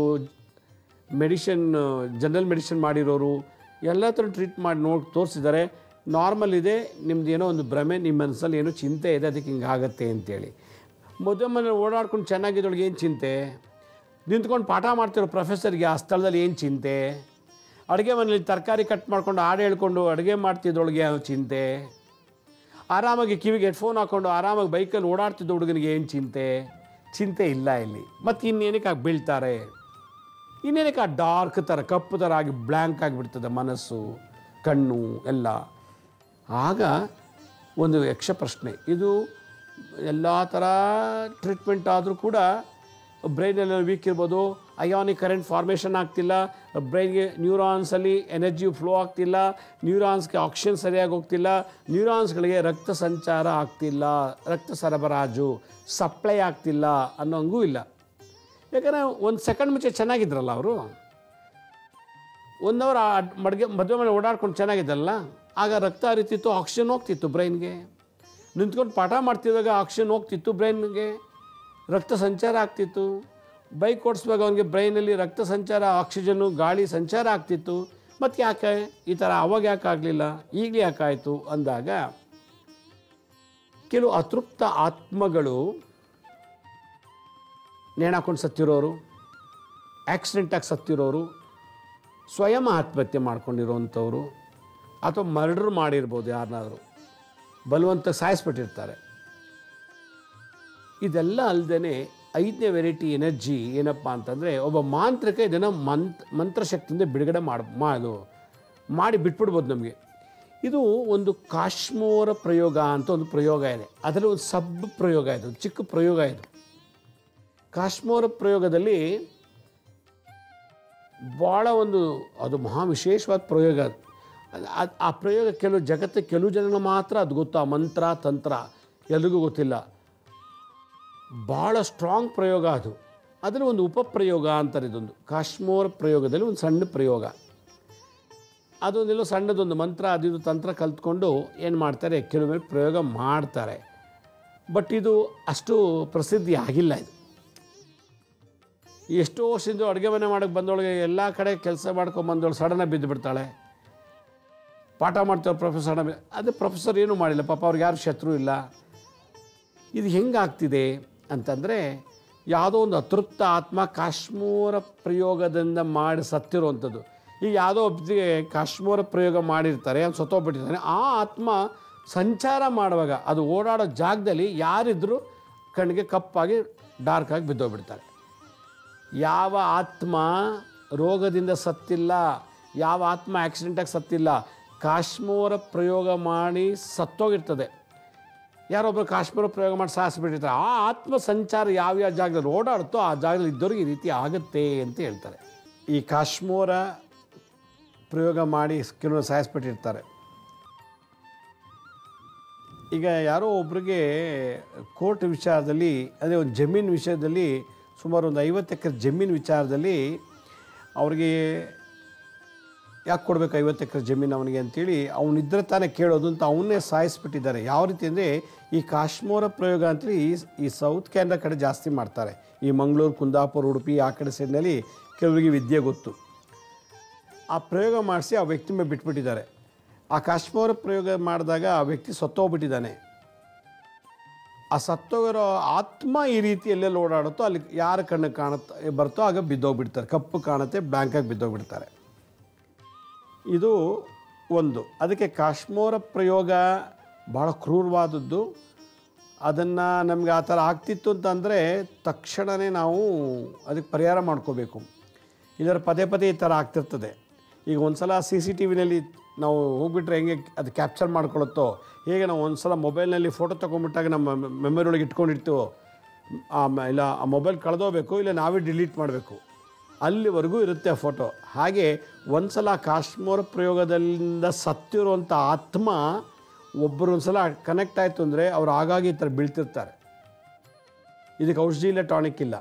ಜನರಲ್ ಮೆಡಿಷನ್ ಮಾಡಿರೋರು ಎಲ್ಲ ಥರ ಟ್ರೀಟ್ ಮಾಡಿ ತೋರಿಸಿದ್ದಾರೆ. ನಾರ್ಮಲ್ ಇದೆ, ನಿಮ್ದು ಏನೋ ಒಂದು ಭ್ರಮೆ, ನಿಮ್ಮ ಮನಸ್ಸಲ್ಲಿ ಏನೋ ಚಿಂತೆ ಇದೆ, ಅದಕ್ಕೆ ಹಿಂಗೆ ಆಗುತ್ತೆ ಅಂತೇಳಿ. ಮದುವೆ ಮನೆ ಓಡಾಡ್ಕೊಂಡು ಚೆನ್ನಾಗಿದ್ದೊಳಗೆ ಏನು ಚಿಂತೆ? ನಿಂತ್ಕೊಂಡು ಪಾಠ ಮಾಡ್ತಿರೋ ಪ್ರೊಫೆಸರ್ಗೆ ಆ ಸ್ಥಳದಲ್ಲಿ ಏನು ಚಿಂತೆ? ಅಡುಗೆ ಮನೇಲಿ ತರಕಾರಿ ಕಟ್ ಮಾಡ್ಕೊಂಡು ಹಾಡು ಹೇಳ್ಕೊಂಡು ಅಡುಗೆ ಮಾಡ್ತಿದ್ದೊಳಗೆ ಯಾವ ಚಿಂತೆ? ಆರಾಮಾಗಿ ಕಿವಿಗೆ ಹೆಡ್ಫೋನ್ ಹಾಕ್ಕೊಂಡು ಆರಾಮಾಗಿ ಬೈಕಲ್ಲಿ ಓಡಾಡ್ತಿದ್ದ ಹುಡುಗನಿಗೆ ಏನು ಚಿಂತೆ ಇಲ್ಲ ಇಲ್ಲಿ. ಮತ್ತು ಇನ್ನೇನಕ್ಕೆ ಆಗಿ ಬೀಳ್ತಾರೆ? ಇನ್ನೇನಕ್ಕೆ ಆ ಡಾರ್ಕ್ ಥರ, ಕಪ್ಪು ಥರ ಆಗಿ ಬ್ಲ್ಯಾಂಕ್ ಆಗಿಬಿಡ್ತದೆ ಮನಸ್ಸು, ಕಣ್ಣು ಎಲ್ಲ. ಆಗ ಒಂದು ಯಕ್ಷ ಪ್ರಶ್ನೆ. ಇದು ಎಲ್ಲ ಥರ ಟ್ರೀಟ್ಮೆಂಟ್ ಆದರೂ ಕೂಡ ಬ್ರೈನೆಲ್ಲ ವೀಕ್ ಇರ್ಬೋದು, ಅಯಾನಿಕ್ ಕರೆಂಟ್ ಫಾರ್ಮೇಷನ್ ಆಗ್ತಿಲ್ಲ, ಬ್ರೈನ್ಗೆ ನ್ಯೂರಾನ್ಸಲ್ಲಿ ಎನರ್ಜಿ ಫ್ಲೋ ಆಗ್ತಿಲ್ಲ, ನ್ಯೂರಾನ್ಸ್ಗೆ ಆಕ್ಸಿಜನ್ ಸರಿಯಾಗಿ ಹೋಗ್ತಿಲ್ಲ, ನ್ಯೂರಾನ್ಸ್ಗಳಿಗೆ ರಕ್ತ ಸಂಚಾರ ಆಗ್ತಿಲ್ಲ, ರಕ್ತ ಸರಬರಾಜು ಸಪ್ಲೈ ಆಗ್ತಿಲ್ಲ ಅನ್ನೋಂಗೂ ಇಲ್ಲ. ಯಾಕಂದರೆ 1 ಸೆಕೆಂಡ್ ಮುಂಚೆ ಚೆನ್ನಾಗಿದ್ರಲ್ಲ ಅವರು, 1 ಅವರ್ ಮದುವೆ ಮನೆ ಓಡಾಡ್ಕೊಂಡು ಚೆನ್ನಾಗಿದ್ದಲ್ಲ, ಆಗ ರಕ್ತ ಹರಿತಿತ್ತು, ಆಕ್ಸಿಜನ್ ಹೋಗ್ತಿತ್ತು ಬ್ರೈನ್ಗೆ. ನಿಂತ್ಕೊಂಡು ಪಾಠ ಮಾಡ್ತಿದ್ದಾಗ ಆಕ್ಸಿಜನ್ ಹೋಗ್ತಿತ್ತು ಬ್ರೈನ್ಗೆ, ರಕ್ತ ಸಂಚಾರ ಆಗ್ತಿತ್ತು. ಬೈಕ್ ಓಡಿಸುವಾಗ ಅವನಿಗೆ ಬ್ರೈನಲ್ಲಿ ರಕ್ತ ಸಂಚಾರ, ಆಕ್ಸಿಜನ್ನು, ಗಾಳಿ ಸಂಚಾರ ಆಗ್ತಿತ್ತು. ಮತ್ತು ಯಾಕೆ ಈ ಥರ ಅವಾಗ ಯಾಕೆ ಆಗಲಿಲ್ಲ, ಈಗಲೇ ಯಾಕಾಯಿತು ಅಂದಾಗ ಕೆಲವು ಅತೃಪ್ತ ಆತ್ಮಗಳು, ನೇಣಾಕೊಂಡು ಸತ್ತಿರೋರು, ಆಕ್ಸಿಡೆಂಟಾಗಿ ಸತ್ತಿರೋರು, ಸ್ವಯಂ ಆತ್ಮಹತ್ಯೆ ಮಾಡ್ಕೊಂಡಿರೋವಂಥವ್ರು, ಅಥವಾ ಮರ್ಡರ್ ಮಾಡಿರ್ಬೋದು, ಯಾರನ್ನಾದರೂ ಬಲವಂತ ಸಾಯಿಸ್ಬಿಟ್ಟಿರ್ತಾರೆ. ಇದೆಲ್ಲ ಅಲ್ಲದೆ 5ನೇ ವೆರೈಟಿ ಎನರ್ಜಿ ಏನಪ್ಪ ಅಂತಂದರೆ, ಒಬ್ಬ ಮಾಂತ್ರಿಕ ಇದನ್ನು ಮಂತ್ರಶಕ್ತಿಯಿಂದ ಬಿಡುಗಡೆ ಮಾಡಿ ಬಿಟ್ಬಿಡ್ಬೋದು ನಮಗೆ. ಇದು ಒಂದು ಕಾಶ್ಮೋರ ಪ್ರಯೋಗ ಅಂತ ಒಂದು ಪ್ರಯೋಗ ಇದೆ. ಅದರಲ್ಲಿ ಒಂದು ಸಬ್ ಪ್ರಯೋಗ ಇದೆ, ಒಂದು ಚಿಕ್ಕ ಪ್ರಯೋಗ ಇದೆ. ಕಾಶ್ಮೋರ ಪ್ರಯೋಗದಲ್ಲಿ ಭಾಳ ಅದು ಮಹಾ ವಿಶೇಷವಾದ ಪ್ರಯೋಗ. ಆ ಪ್ರಯೋಗ ಕೆಲವು ಜನಗಳು ಮಾತ್ರ ಅದು ಗೊತ್ತು. ಆ ಮಂತ್ರ ತಂತ್ರ ಎಲ್ರಿಗೂ ಗೊತ್ತಿಲ್ಲ. ಭಾಳ ಸ್ಟ್ರಾಂಗ್ ಪ್ರಯೋಗ ಅದು. ಅದರಲ್ಲಿ ಒಂದು ಉಪಪ್ರಯೋಗ ಅಂತಾರೆ. ಇದೊಂದು ಕಾಶ್ಮೋರ ಪ್ರಯೋಗದಲ್ಲಿ ಒಂದು ಸಣ್ಣ ಪ್ರಯೋಗ. ಅದೊಂದೆಲ್ಲೋ ಸಣ್ಣದೊಂದು ಮಂತ್ರ ಅದು ತಂತ್ರ ಕಲ್ತ್ಕೊಂಡು ಏನು ಮಾಡ್ತಾರೆ, ಕೆಲವೊಮ್ಮೆ ಪ್ರಯೋಗ ಮಾಡ್ತಾರೆ. ಬಟ್ ಇದು ಅಷ್ಟು ಪ್ರಸಿದ್ಧಿ ಆಗಿಲ್ಲ. ಇದು ಎಷ್ಟೋ ವರ್ಷದಿಂದ ಅಡುಗೆ ಮನೆ ಮಾಡೋಕ್ಕೆ ಬಂದೊಳಗೆ ಎಲ್ಲ ಕಡೆ ಕೆಲಸ ಮಾಡ್ಕೊಂಬಂದವಳು ಸಡನ್ನಾಗಿ ಬಿದ್ದು ಬಿಡ್ತಾಳೆ. ಪಾಠ ಮಾಡ್ತಾವೆ ಪ್ರೊಫೆಸರ್, ಅದೇ ಪ್ರೊಫೆಸರ್ ಏನೂ ಮಾಡಿಲ್ಲ, ಪಾಪ ಅವ್ರಿಗೆ ಯಾರು ಶತ್ರು ಇಲ್ಲ. ಇದು ಹೆಂಗಾಗ್ತಿದೆ ಅಂತಂದರೆ, ಯಾವುದೋ ಒಂದು ಅತೃಪ್ತ ಆತ್ಮ ಕಾಶ್ಮೋರ ಪ್ರಯೋಗದಿಂದ ಮಾಡಿ ಸತ್ತಿರುವಂಥದ್ದು. ಈಗ ಯಾವುದೋ ಒಬ್ಬರಿಗೆ ಕಾಶ್ಮೋರ ಪ್ರಯೋಗ ಮಾಡಿರ್ತಾರೆ, ಅವ್ನು ಸತ್ತೋಗ್ಬಿಟ್ಟಿರ್ತಾನೆ. ಆ ಆತ್ಮ ಸಂಚಾರ ಮಾಡುವಾಗ ಅದು ಓಡಾಡೋ ಜಾಗದಲ್ಲಿ ಯಾರಿದ್ರೂ ಕಣ್ಣಿಗೆ ಕಪ್ಪಾಗಿ ಡಾರ್ಕಾಗಿ ಬಿದ್ದೋಗ್ಬಿಡ್ತಾರೆ. ಯಾವ ಆತ್ಮ ರೋಗದಿಂದ ಸತ್ತಿಲ್ಲ, ಯಾವ ಆತ್ಮ ಆಕ್ಸಿಡೆಂಟಾಗಿ ಸತ್ತಿಲ್ಲ, ಕಾಶ್ಮೋರ ಪ್ರಯೋಗ ಮಾಡಿ ಸತ್ತೋಗಿರ್ತದೆ. ಯಾರೊಬ್ಬರು ಕಾಶ್ಮೀರ ಪ್ರಯೋಗ ಮಾಡಿ ಸಾಯಿಸ್ಬಿಟ್ಟಿರ್ತಾರೆ. ಆ ಆತ್ಮ ಸಂಚಾರ ಯಾವ್ಯಾವ ಜಾಗದಲ್ಲಿ ಓಡಾಡುತ್ತೋ ಆ ಜಾಗದಲ್ಲಿ ಇದ್ದವ್ರಿಗೆ ಈ ರೀತಿ ಆಗುತ್ತೆ ಅಂತ ಹೇಳ್ತಾರೆ. ಈ ಕಾಶ್ಮೀರ ಪ್ರಯೋಗ ಮಾಡಿ ಕೆಲವರು ಸಾಯಿಸ್ಬಿಟ್ಟಿರ್ತಾರೆ. ಈಗ ಯಾರೋ ಒಬ್ರಿಗೆ ಕೋರ್ಟ್ ವಿಚಾರದಲ್ಲಿ, ಅದೇ ಒಂದು ಜಮೀನು ವಿಷಯದಲ್ಲಿ, ಸುಮಾರು ಒಂದು 50 ಎಕರೆ ಜಮೀನು ವಿಚಾರದಲ್ಲಿ ಅವ್ರಿಗೆ ಯಾಕೆ ಕೊಡಬೇಕು 50 ಎಕರೆ ಜಮೀನು ಅವನಿಗೆ ಅಂತೇಳಿ ಅವನಿದ್ರೆ ತಾನೇ ಕೇಳೋದು ಅಂತ ಅವನ್ನೇ ಸಾಯಿಸ್ಬಿಟ್ಟಿದ್ದಾರೆ. ಯಾವ ರೀತಿ ಅಂದರೆ ಈ ಕಾಶ್ಮೀರ ಪ್ರಯೋಗ ಅಂತೇಳಿ ಈ ಸೌತ್ ಕ್ಯಾನಡಾ ಕಡೆ ಜಾಸ್ತಿ ಮಾಡ್ತಾರೆ. ಈ ಮಂಗಳೂರು, ಕುಂದಾಪುರ, ಉಡುಪಿ ಆ ಕಡೆ ಸೈಡ್ನಲ್ಲಿ ಕೆಲವರಿಗೆ ವಿದ್ಯೆ ಗೊತ್ತು. ಆ ಪ್ರಯೋಗ ಮಾಡಿಸಿ ಆ ವ್ಯಕ್ತಿ ಮೇಲೆ ಬಿಟ್ಬಿಟ್ಟಿದ್ದಾರೆ. ಆ ಕಾಶ್ಮೀರ ಪ್ರಯೋಗ ಮಾಡಿದಾಗ ಆ ವ್ಯಕ್ತಿ ಸತ್ತೋಗ್ಬಿಟ್ಟಿದ್ದಾನೆ. ಆ ಸತ್ತೋಗಿರೋ ಆತ್ಮ ಈ ರೀತಿ ಎಲ್ಲೆಲ್ಲಿ ಓಡಾಡುತ್ತೋ ಅಲ್ಲಿ ಯಾರ ಕಣ್ಣಿಗೆ ಕಾಣುತ್ತೆ ಬರ್ತೋ ಆಗ ಬಿದ್ದೋಗ್ಬಿಡ್ತಾರೆ. ಕಪ್ಪು ಕಾಣುತ್ತೆ, ಬ್ಲ್ಯಾಂಕಾಗಿ ಬಿದ್ದೋಗ್ಬಿಡ್ತಾರೆ. ಇದು ಒಂದು. ಅದಕ್ಕೆ ಕಾಶ್ಮೀರ ಪ್ರಯೋಗ ಭಾಳ ಕ್ರೂರವಾದದ್ದು. ಅದನ್ನು ನಮಗೆ ಆ ಥರ ಆಗ್ತಿತ್ತು ಅಂತಂದರೆ ತಕ್ಷಣವೇ ನಾವು ಅದಕ್ಕೆ ಪರಿಹಾರ ಮಾಡ್ಕೋಬೇಕು. ಇದರ ಪದೇ ಪದೇ ಈ ಥರ ಆಗ್ತಿರ್ತದೆ. ಈಗ ಒಂದು ಸಲ CCTVನಲ್ಲಿ ನಾವು ಹೋಗ್ಬಿಟ್ರೆ ಹೆಂಗೆ ಅದು ಕ್ಯಾಪ್ಚರ್ ಮಾಡ್ಕೊಳ್ಳುತ್ತೋ, ಹೇಗೆ ನಾವು ಒಂದು ಸಲ ಮೊಬೈಲ್ನಲ್ಲಿ ಫೋಟೋ ತೊಗೊಂಡ್ಬಿಟ್ಟಾಗ ನಮ್ಮ ಮೆಮೊರಿ ಒಳಗೆ ಇಟ್ಕೊಂಡಿರ್ತೀವೋ, ಇಲ್ಲ ಆ ಮೊಬೈಲ್ ಕಳೆದೋಗ್ಬೇಕು, ಇಲ್ಲ ನಾವೇ ಡಿಲೀಟ್ ಮಾಡಬೇಕು, ಅಲ್ಲಿವರೆಗೂ ಇರುತ್ತೆ ಆ ಫೋಟೋ. ಹಾಗೆ ಒಂದು ಸಲ ಕಾಶ್ಮೀರ ಪ್ರಯೋಗದಿಂದ ಸತ್ತಿರುವಂಥ ಆತ್ಮ ಒಬ್ಬರು ಒಂದು ಸಲ ಕನೆಕ್ಟ್ ಆಯಿತು ಅಂದರೆ ಅವರು ಆಗಾಗ ಈ ಥರ ಬೀಳ್ತಿರ್ತಾರೆ. ಇದಕ್ಕೆ ಔಷಧಿ ಇಲ್ಲ, ಟಾನಿಕ್ ಇಲ್ಲ.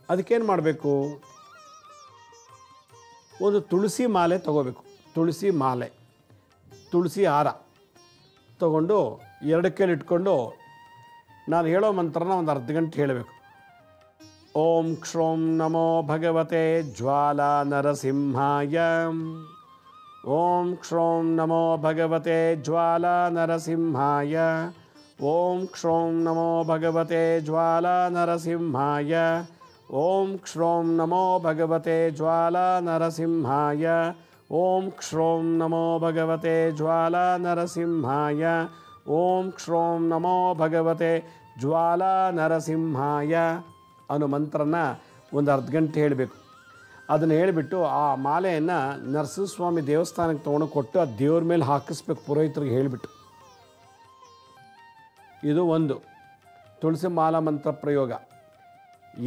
ಅದಕ್ಕೇನು ಮಾಡಬೇಕು? ಒಂದು ತುಳಸಿ ಮಾಲೆ ತೊಗೋಬೇಕು. ತುಳಸಿ ಮಾಲೆ, ತುಳಸಿ ಹಾರ ತೊಗೊಂಡು 2 ಕೈಲಿ ಇಟ್ಕೊಂಡು ನಾನು ಹೇಳೋ ಮಂತ್ರನ ಒಂದು ಅರ್ಧ ಗಂಟೆ ಹೇಳಬೇಕು. ಓಂ ಕ್ಷೋಂ ನಮೋ ಭಗವತೆ ಜ್ವಾಲಾ ನರಸಿಂಹಾಯ. ಓಂ ಕ್ಷೋಂ ನಮೋ ಭಗವತೆ ಜ್ವಾಲಾ ನರಸಿಂಹಾಯ. ಓಂ ಕ್ಷೋಂ ನಮೋ ಭಗವತೆ ಜ್ವಾಲಾ ನರಸಿಂಹಾಯ. ಓಂ ಕ್ಷೋಂ ನಮೋ ಭಗವತೆ ಜ್ವಾಲಾ ನರಸಿಂಹಾಯ. ಓಂ ಕ್ಷೋಂ ನಮೋ ಭಗವತೆ ಜ್ವಾಲಾ ನರಸಿಂಹಾಯ. ಓಂ ಕ್ಷೋಂ ನಮೋ ಭಗವತೆ ಜ್ವಾಲಾ ನರಸಿಂಹಾಯ ಅನ್ನೋ ಮಂತ್ರನ ಒಂದು ಅರ್ಧ ಗಂಟೆ ಹೇಳಬೇಕು. ಅದನ್ನು ಹೇಳಿಬಿಟ್ಟು ಆ ಮಾಲೆಯನ್ನು ನರಸಿಂಹಸ್ವಾಮಿ ದೇವಸ್ಥಾನಕ್ಕೆ ತೊಗೊಂಡು ಕೊಟ್ಟು ಆ ದೇವ್ರ ಮೇಲೆ ಹಾಕಿಸ್ಬೇಕು, ಪುರೋಹಿತರಿಗೆ ಹೇಳಿಬಿಟ್ಟು. ಇದು ಒಂದು ತುಳಸಿ ಮಾಲಾ ಮಂತ್ರ ಪ್ರಯೋಗ.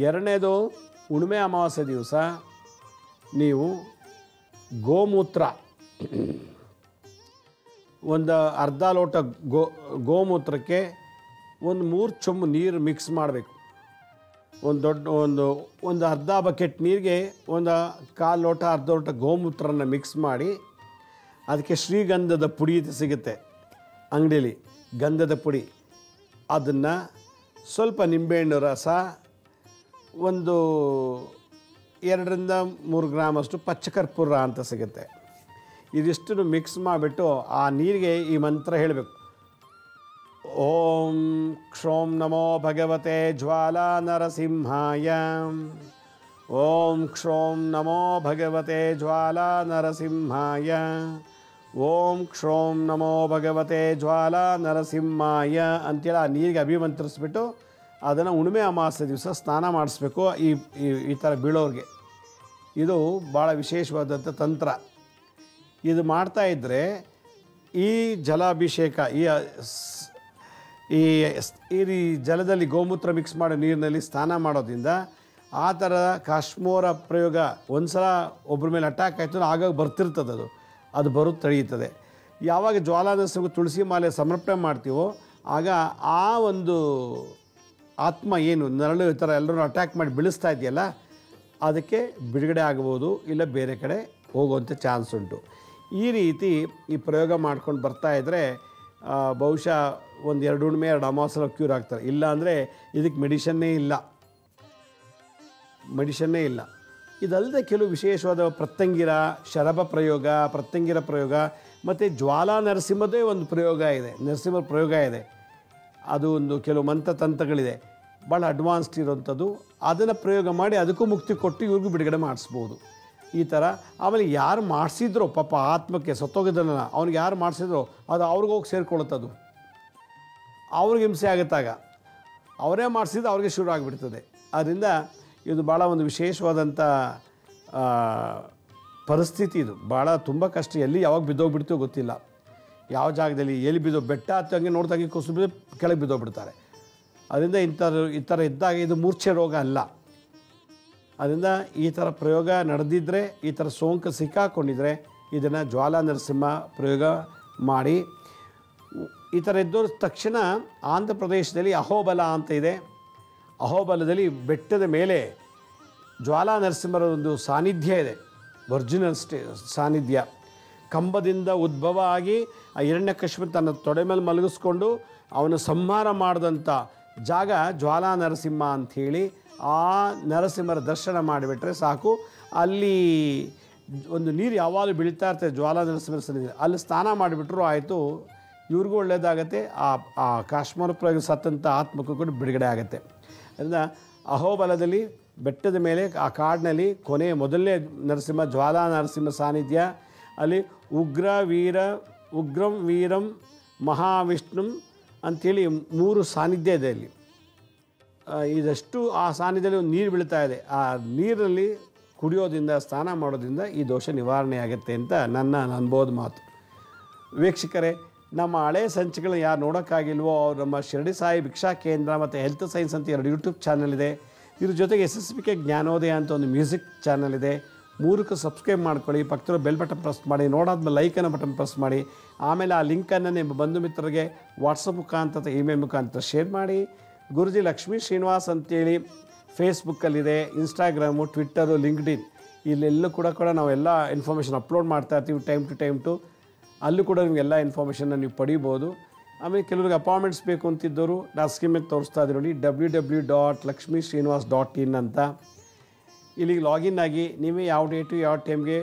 ಎರಡನೇದು, ಹುಣ್ಣಿಮೆ ಅಮಾವಾಸ್ಯೆ ದಿವಸ ನೀವು ಗೋಮೂತ್ರ, ಒಂದು ಅರ್ಧ ಲೋಟ ಗೋಮೂತ್ರಕ್ಕೆ ಒಂದು 3 ಚೊಂಬು ನೀರು ಮಿಕ್ಸ್ ಮಾಡಬೇಕು. ಒಂದು ದೊಡ್ಡ ಒಂದು ಅರ್ಧ ಬಕೆಟ್ ನೀರಿಗೆ ಒಂದು 1/4 ಲೋಟ ಅರ್ಧ ಲೋಟ ಗೋಮೂತ್ರನ ಮಿಕ್ಸ್ ಮಾಡಿ, ಅದಕ್ಕೆ ಶ್ರೀಗಂಧದ ಪುಡಿ ಸಿಗುತ್ತೆ ಅಂಗಡಿಯಲ್ಲಿ, ಗಂಧದ ಪುಡಿ, ಅದನ್ನು ಸ್ವಲ್ಪ ನಿಂಬೆಹಣ್ಣು ರಸ, ಒಂದು 2ರಿಂದ 3 ಗ್ರಾಮಷ್ಟು ಪಚ್ಚಕರ್ಪೂರ ಅಂತ ಸಿಗುತ್ತೆ. ಇದಿಷ್ಟನ್ನು ಮಿಕ್ಸ್ ಮಾಡಿಬಿಟ್ಟು ಆ ನೀರಿಗೆ ಈ ಮಂತ್ರ ಹೇಳಬೇಕು. ಓಂ ಕ್ಷೋಂ ನಮೋ ಭಗವತೆ ಜ್ವಾಲಾ ನರಸಿಂಹಾಯ. ಓಂ ಕ್ಷೋಂ ನಮೋ ಭಗವತೆ ಜ್ವಾಲಾ ನರಸಿಂಹಾಯ. ಓಂ ಕ್ಷೋಂ ನಮೋ ಭಗವತೆ ಜ್ವಾಲಾ ನರಸಿಂಹಾಯ ಅಂತೇಳಿ ಆ ನೀರಿಗೆ ಅಭಿಮಂತ್ರಿಸ್ಬಿಟ್ಟು ಅದನ್ನು ಹುಣ್ಣಿಮೆ ಅಮಾವಾಸ್ಯೆ ದಿವಸ ಸ್ನಾನ ಮಾಡಿಸ್ಬೇಕು ಈ ಥರ ಬೀಳೋರಿಗೆ. ಇದು ಭಾಳ ವಿಶೇಷವಾದಂಥ ತಂತ್ರ. ಇದು ಮಾಡ್ತಾಯಿದ್ರೆ ಈ ಜಲಾಭಿಷೇಕ, ಈ ಜಲದಲ್ಲಿ ಗೋಮೂತ್ರ ಮಿಕ್ಸ್ ಮಾಡೋ ನೀರಿನಲ್ಲಿ ಸ್ನಾನ ಮಾಡೋದ್ರಿಂದ ಆ ಥರ ಕಾಶ್ಮೀರ ಪ್ರಯೋಗ ಒಂದು ಸಲ ಒಬ್ಬರ ಮೇಲೆ ಅಟ್ಯಾಕ್ ಆಯಿತು ಆಗಾಗ ಬರ್ತಿರ್ತದೆ, ಅದು ಬರೋದು ತಡೆಯುತ್ತದೆ. ಯಾವಾಗ ಜ್ವಾಲಾನರಸಿಂಹ ತುಳಸಿ ಮಾಲೆ ಸಮರ್ಪಣೆ ಮಾಡ್ತೀವೋ ಆಗ ಆ ಒಂದು ಆತ್ಮ ಏನು ನರಳು ಈ ಥರ ಎಲ್ಲರೂ ಅಟ್ಯಾಕ್ ಮಾಡಿ ಬೀಳಿಸ್ತಾ ಇದೆಯಲ್ಲ, ಅದಕ್ಕೆ ಬಿಡುಗಡೆ ಆಗ್ಬೋದು, ಇಲ್ಲ ಬೇರೆ ಕಡೆ ಹೋಗುವಂಥ ಚಾನ್ಸ್ ಉಂಟು. ಈ ರೀತಿ ಈ ಪ್ರಯೋಗ ಮಾಡ್ಕೊಂಡು ಬರ್ತಾಯಿದ್ರೆ ಬಹುಶಃ ಒಂದು 2 ಹುಣ್ಣಿಮೆ 2 ಅಮಾವಾಸ್ಯೆ ಕ್ಯೂರ್ ಆಗ್ತಾರೆ. ಇಲ್ಲ ಅಂದರೆ ಇದಕ್ಕೆ ಮೆಡಿಷನ್ನೇ ಇಲ್ಲ. ಇದಲ್ಲದೆ ಕೆಲವು ವಿಶೇಷವಾದ ಪ್ರತ್ಯಂಗಿರ ಶರಭ ಪ್ರಯೋಗ, ಪ್ರತ್ಯಂಗಿರ ಪ್ರಯೋಗ ಮತ್ತು ಜ್ವಾಲಾ ನರಸಿಂಹದೇ ಒಂದು ಪ್ರಯೋಗ ಇದೆ, ನರಸಿಂಹ ಪ್ರಯೋಗ ಇದೆ. ಅದು ಒಂದು ಕೆಲವು ಮಂತ್ರತಂತ್ರಗಳಿದೆ, ಭಾಳ ಅಡ್ವಾನ್ಸ್ಡ್ ಇರೋವಂಥದ್ದು. ಅದನ್ನು ಪ್ರಯೋಗ ಮಾಡಿ ಅದಕ್ಕೂ ಮುಕ್ತಿ ಕೊಟ್ಟು ಇವ್ರಿಗೂ ಬಿಡುಗಡೆ ಮಾಡಿಸ್ಬೋದು ಈ ಥರ. ಆಮೇಲೆ ಯಾರು ಮಾಡಿಸಿದ್ರೋ ಪಾಪ ಆತ್ಮಕ್ಕೆ ಸತ್ತೋಗಿದ್ದಲ್ಲ, ಅವ್ನಿಗೆ ಯಾರು ಮಾಡಿಸಿದ್ರೋ ಅದು ಅವ್ರಿಗೆ ಹೋಗಿ ಸೇರಿಕೊಳ್ಳುತ್ತದು, ಅವ್ರಿಗೆ ಹಿಂಸೆ ಆಗುತ್ತಾಗ. ಅವರೇ ಮಾಡಿಸಿದ್ದು ಅವ್ರಿಗೆ ಶುರು ಆಗಿಬಿಡ್ತದೆ. ಆದ್ದರಿಂದ ಇದು ಭಾಳ ಒಂದು ವಿಶೇಷವಾದಂಥ ಪರಿಸ್ಥಿತಿ. ಇದು ಭಾಳ ತುಂಬ ಕಷ್ಟ, ಎಲ್ಲಿ ಯಾವಾಗ ಬಿದ್ದೋಗ್ಬಿಡ್ತೀವೋ ಗೊತ್ತಿಲ್ಲ. ಯಾವ ಜಾಗದಲ್ಲಿ ಎಲ್ಲಿ ಬಿದ್ದೋ ಬೆಟ್ಟ ಹತ್ತಂಗೆ ನೋಡ್ದಂಗೆ ಕುಸಿದು ಬಿದ್ದು ಕೆಳಗೆ ಬಿದ್ದೋಗ್ಬಿಡ್ತಾರೆ. ಅದರಿಂದ ಈ ಥರ ಇದ್ದಾಗ ಇದು ಮೂರ್ಛೆ ರೋಗ ಅಲ್ಲ. ಅದರಿಂದ ಈ ಥರ ಪ್ರಯೋಗ ನಡೆದಿದ್ದರೆ, ಈ ಥರ ಸೋಂಕು ಸಿಕ್ಕಾಕೊಂಡಿದ್ರೆ ಇದನ್ನು ಜ್ವಾಲಾ ನರಸಿಂಹ ಪ್ರಯೋಗ ಮಾಡಿ. ಈ ಥರ ಇದ್ದವ್ರ ತಕ್ಷಣ ಆಂಧ್ರ ಪ್ರದೇಶದಲ್ಲಿ ಅಹೋಬಲ ಅಂತ ಇದೆ. ಅಹೋಬಲದಲ್ಲಿ ಬೆಟ್ಟದ ಮೇಲೆ ಜ್ವಾಲಾ ನರಸಿಂಹರ ಒಂದು ಸಾನ್ನಿಧ್ಯ ಇದೆ, ಒರಿಜಿನಲ್ ಸಾನ್ನಿಧ್ಯ. ಕಂಬದಿಂದ ಉದ್ಭವ ಆಗಿ ಆ ಹಿರಣ್ಯಕಶಿಪು ತನ್ನ ತೊಡೆ ಮೇಲೆ ಮಲಗಿಸ್ಕೊಂಡು ಅವನು ಸಂಹಾರ ಮಾಡಿದಂಥ ಜಾಗ ಜ್ವಾಲಾ ನರಸಿಂಹ ಅಂಥೇಳಿ. ಆ ನರಸಿಂಹರ ದರ್ಶನ ಮಾಡಿಬಿಟ್ರೆ ಸಾಕು. ಅಲ್ಲಿ ಒಂದು ನೀರು ಯಾವಾಗಲೂ ಬೀಳ್ತಾ ಇರ್ತದೆ ಜ್ವಾಲಾ ನರಸಿಂಹರ ಸನ್ನಿಧಿ, ಅಲ್ಲಿ ಸ್ನಾನ ಮಾಡಿಬಿಟ್ರು ಆಯಿತು, ಇವ್ರಿಗೂ ಒಳ್ಳೆಯದಾಗತ್ತೆ, ಆ ಕಾಶ್ಮೀರ ಪ್ರಯೋಗ ಸತ್ತಂಥ ಆತ್ಮಕ್ಕೂ ಕೂಡ ಬಿಡುಗಡೆ ಆಗುತ್ತೆ. ಅದರಿಂದ ಅಹೋಬಲದಲ್ಲಿ ಬೆಟ್ಟದ ಮೇಲೆ ಆ ಕಾಡಿನಲ್ಲಿ ಮೊದಲನೇ ನರಸಿಂಹ ಜ್ವಾಲಾ ನರಸಿಂಹ ಸಾನ್ನಿಧ್ಯ. ಅಲ್ಲಿ ಉಗ್ರಂ ವೀರಂ ಮಹಾವಿಷ್ಣುಂ ಅಂಥೇಳಿ 3 ಸಾನ್ನಿಧ್ಯ ಇದೆ ಅಲ್ಲಿ. ಇದಷ್ಟು ಆ ಸಾನ್ನಿಧ್ಯದಲ್ಲಿ ಒಂದು ನೀರು ಬೀಳ್ತಾ ಇದೆ. ಆ ನೀರಲ್ಲಿ ಕುಡಿಯೋದ್ರಿಂದ, ಸ್ನಾನ ಮಾಡೋದ್ರಿಂದ ಈ ದೋಷ ನಿವಾರಣೆ ಆಗುತ್ತೆ ಅಂತ ನನ್ನ ಅನುಭವದ ಮಾತು. ವೀಕ್ಷಕರೇ, ನಮ್ಮ ಹಳೆ ಸಂಚಿಕೆಗಳನ್ನ ಯಾರು ನೋಡೋಕ್ಕಾಗಿಲ್ವೋ ಅವ್ರು ನಮ್ಮ ಶಿರಡಿ ಸಾಯಿ ಭಿಕ್ಷಾ ಕೇಂದ್ರ ಮತ್ತು ಹೆಲ್ತ್ ಸೈನ್ಸ್ ಅಂತ 2 ಯೂಟ್ಯೂಬ್ ಚಾನಲ್ ಇದೆ. ಇದ್ರ ಜೊತೆಗೆ SSBK ಜ್ಞಾನೋದಯ ಅಂತ ಒಂದು ಮ್ಯೂಸಿಕ್ ಚಾನಲ್ ಇದೆ. 3ಕ್ಕೆ ಸಬ್ಸ್ಕ್ರೈಬ್ ಮಾಡ್ಕೊಳ್ಳಿ, ಪಕ್ಕದ ಬೆಲ್ ಬಟನ್ ಪ್ರೆಸ್ ಮಾಡಿ, ನೋಡಾದ್ಮೇಲೆ ಲೈಕನ್ನು ಬಟನ್ ಪ್ರೆಸ್ ಮಾಡಿ. ಆಮೇಲೆ ಆ ಲಿಂಕನ್ನು ನಿಮ್ಮ ಬಂಧು ಮಿತ್ರರಿಗೆ ವಾಟ್ಸಪ್ ಮುಖಾಂತರ, ಇಮೇಲ್ ಮುಖಾಂತರ ಶೇರ್ ಮಾಡಿ. ಗುರುಜಿ ಲಕ್ಷ್ಮೀ ಶ್ರೀನಿವಾಸ್ ಅಂತೇಳಿ ಫೇಸ್ಬುಕ್ಕಲ್ಲಿದೆ, ಇನ್ಸ್ಟಾಗ್ರಾಮು, ಟ್ವಿಟ್ಟರು, ಲಿಂಕ್ಡ್ಇನ್, ಇಲ್ಲೆಲ್ಲೂ ಕೂಡ ನಾವೆಲ್ಲ ಇನ್ಫಾರ್ಮೇಷನ್ ಅಪ್ಲೋಡ್ ಮಾಡ್ತಾ ಇರ್ತೀವಿ ಟೈಮ್ ಟು. ಅಲ್ಲೂ ಕೂಡ ನಿಮಗೆಲ್ಲ ಇನ್ಫಾರ್ಮೇಷನ್ನ ನೀವು ಪಡಿಬೋದು. ಆಮೇಲೆ ಕೆಲವ್ರಿಗೆ ಅಪಾಯಿಂಟ್ಮೆಂಟ್ಸ್ ಬೇಕು ಅಂತಿದ್ದವರು ನಾನು ಸ್ಕ್ರೀನ್ ಮೇಲೆ ತೋರಿಸ್ತಾ ಇದ್ದೀನಿ ನೋಡಿ, www.lakshmisrinivas.in ಅಂತ. ಇಲ್ಲಿಗೆ ಲಾಗಿನ್ ಆಗಿ ನೀವೇ ಯಾವ ಡೇಟು ಯಾವ ಟೈಮ್ಗೆ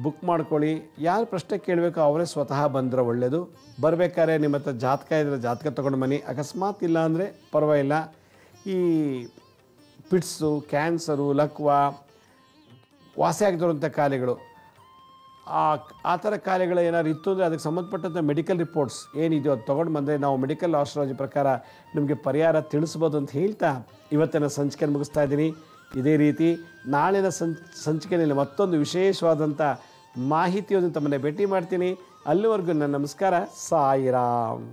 ಬುಕ್ ಮಾಡ್ಕೊಳ್ಳಿ. ಯಾರು ಪ್ರಶ್ನೆ ಕೇಳಬೇಕು ಅವರೇ ಸ್ವತಃ ಬಂದರೆ ಒಳ್ಳೆಯದು. ಬರಬೇಕಾದ್ರೆ ನಿಮ್ಮ ಹತ್ರ ಜಾತಕ ಇದ್ದರೆ ಜಾತಕ ತೊಗೊಂಡು ಬನ್ನಿ. ಅಕಸ್ಮಾತ್ ಇಲ್ಲ ಅಂದರೆ ಪರವಾಗಿಲ್ಲ. ಈ ಪಿಟ್ಸು, ಕ್ಯಾನ್ಸರು, ಲಕ್ವಾ, ವಾಸಿ ಆಗದಿರುವಂಥ ಕಾಯಿಲೆಗಳು, ಆ ಥರ ಕಾಯಿಲೆಗಳು ಏನಾದ್ರು ಇತ್ತು ಅಂದರೆ ಅದಕ್ಕೆ ಸಂಬಂಧಪಟ್ಟಂಥ ಮೆಡಿಕಲ್ ರಿಪೋರ್ಟ್ಸ್ ಏನಿದೆಯೋ ಅದು ತೊಗೊಂಡು ಬಂದರೆ ನಾವು ಮೆಡಿಕಲ್ ಆಸ್ಟ್ರಾಲಜಿ ಪ್ರಕಾರ ನಿಮಗೆ ಪರಿಹಾರ ತಿಳಿಸ್ಬೋದು ಅಂತ ಹೇಳ್ತಾ ಇವತ್ತಿನ ಸಂಚಿಕೆಯನ್ನು ಮುಗಿಸ್ತಾ ಇದ್ದೀನಿ. ಇದೇ ರೀತಿ ನಾಳಿನ ಸಂಚಿಕೆಯಲ್ಲಿ ಮತ್ತೊಂದು ವಿಶೇಷವಾದಂಥ ಮಾಹಿತಿಯನ್ನು ತಮ್ಮನ್ನೇ ಭೇಟಿ ಮಾಡ್ತೀನಿ. ಅಲ್ಲಿವರೆಗೂ ನನ್ನ ನಮಸ್ಕಾರ. ಸಾಯಿರಾಮ್.